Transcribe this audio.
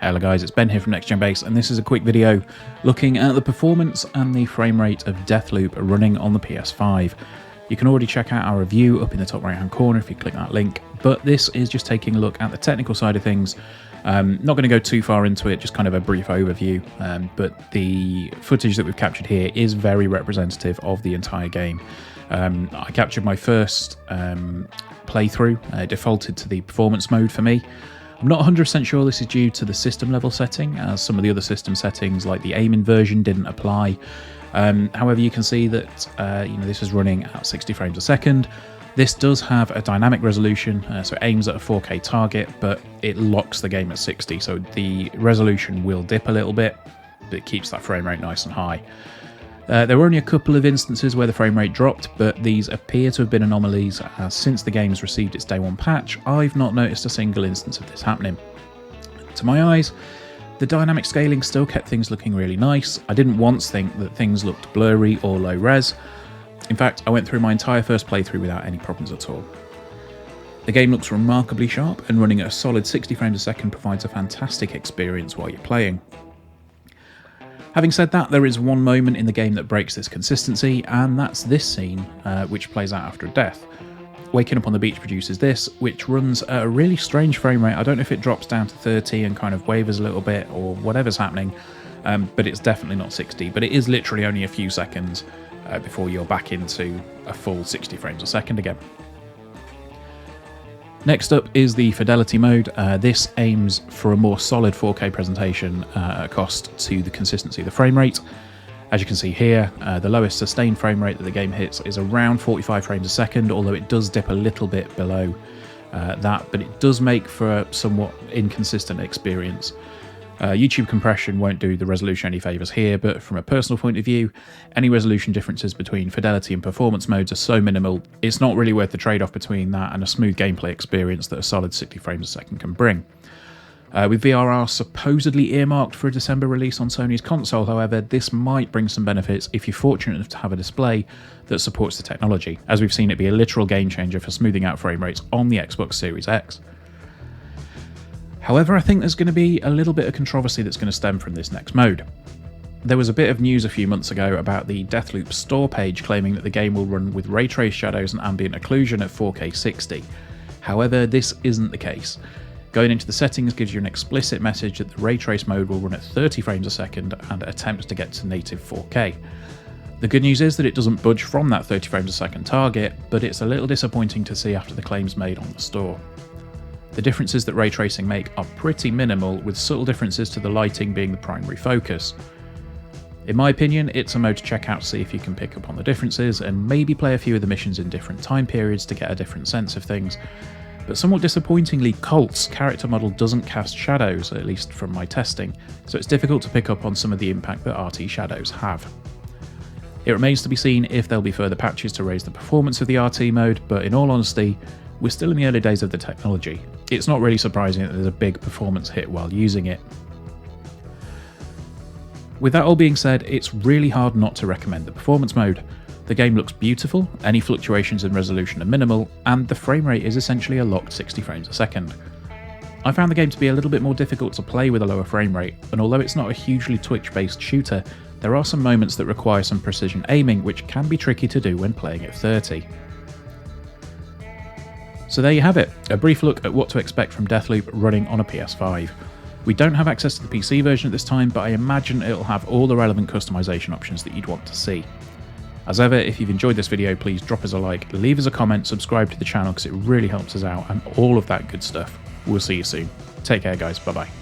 Hello guys, it's Ben here from Next Gen Base, and this is a quick video looking at the performance and the frame rate of Deathloop running on the PS5. You can already check out our review up in the top right hand corner if you click that link, but this is just taking a look at the technical side of things. Not going to go too far into it, just kind of a brief overview, but the footage that we've captured here is very representative of the entire game. I captured my first playthrough, defaulted to the performance mode for me. I'm not 100% sure this is due to the system level setting, as some of the other system settings like the aim inversion didn't apply. However, you can see that this is running at 60 frames a second. This does have a dynamic resolution, so it aims at a 4K target, but it locks the game at 60, so the resolution will dip a little bit, but it keeps that frame rate nice and high. There were only a couple of instances where the frame rate dropped, but these appear to have been anomalies, as since the game's received its day one patch, I've not noticed a single instance of this happening. To my eyes, the dynamic scaling still kept things looking really nice. I didn't once think that things looked blurry or low res. In fact, I went through my entire first playthrough without any problems at all. The game looks remarkably sharp, and running at a solid 60 frames a second provides a fantastic experience while you're playing. Having said that, there is one moment in the game that breaks this consistency, and that's this scene, which plays out after a death. Waking Up on the Beach produces this, which runs at a really strange frame rate. I don't know if it drops down to 30 and kind of wavers a little bit, or whatever's happening, but it's definitely not 60, but it is literally only a few seconds before you're back into a full 60 frames a second again. Next up is the Fidelity mode. This aims for a more solid 4K presentation at cost to the consistency of the frame rate. As you can see here, the lowest sustained frame rate that the game hits is around 45 frames a second, although it does dip a little bit below that, but it does make for a somewhat inconsistent experience. YouTube compression won't do the resolution any favours here, but from a personal point of view, any resolution differences between Fidelity and performance modes are so minimal, it's not really worth the trade-off between that and a smooth gameplay experience that a solid 60 frames a second can bring. With VRR supposedly earmarked for a December release on Sony's console, however, this might bring some benefits if you're fortunate enough to have a display that supports the technology, as we've seen it be a literal game changer for smoothing out frame rates on the Xbox Series X. However, I think there's going to be a little bit of controversy that's going to stem from this next mode. There was a bit of news a few months ago about the Deathloop store page claiming that the game will run with ray trace shadows and ambient occlusion at 4K 60. However, this isn't the case. Going into the settings gives you an explicit message that the ray trace mode will run at 30 frames a second and attempts to get to native 4K. The good news is that it doesn't budge from that 30 frames a second target, but it's a little disappointing to see after the claims made on the store. The differences that ray tracing make are pretty minimal, with subtle differences to the lighting being the primary focus. In my opinion, it's a mode to check out to see if you can pick up on the differences, and maybe play a few of the missions in different time periods to get a different sense of things. But somewhat disappointingly, Colt's character model doesn't cast shadows, at least from my testing, so it's difficult to pick up on some of the impact that RT shadows have. It remains to be seen if there'll be further patches to raise the performance of the RT mode, but in all honesty, we're still in the early days of the technology. It's not really surprising that there's a big performance hit while using it. With that all being said, it's really hard not to recommend the performance mode. The game looks beautiful, any fluctuations in resolution are minimal, and the frame rate is essentially a locked 60 frames a second. I found the game to be a little bit more difficult to play with a lower frame rate, and although it's not a hugely twitch-based shooter, there are some moments that require some precision aiming, which can be tricky to do when playing at 30. So there you have it, a brief look at what to expect from Deathloop running on a PS5. We don't have access to the PC version at this time, but I imagine it'll have all the relevant customization options that you'd want to see. As ever, if you've enjoyed this video, please drop us a like, leave us a comment, subscribe to the channel because it really helps us out, and all of that good stuff. We'll see you soon. Take care guys, bye bye.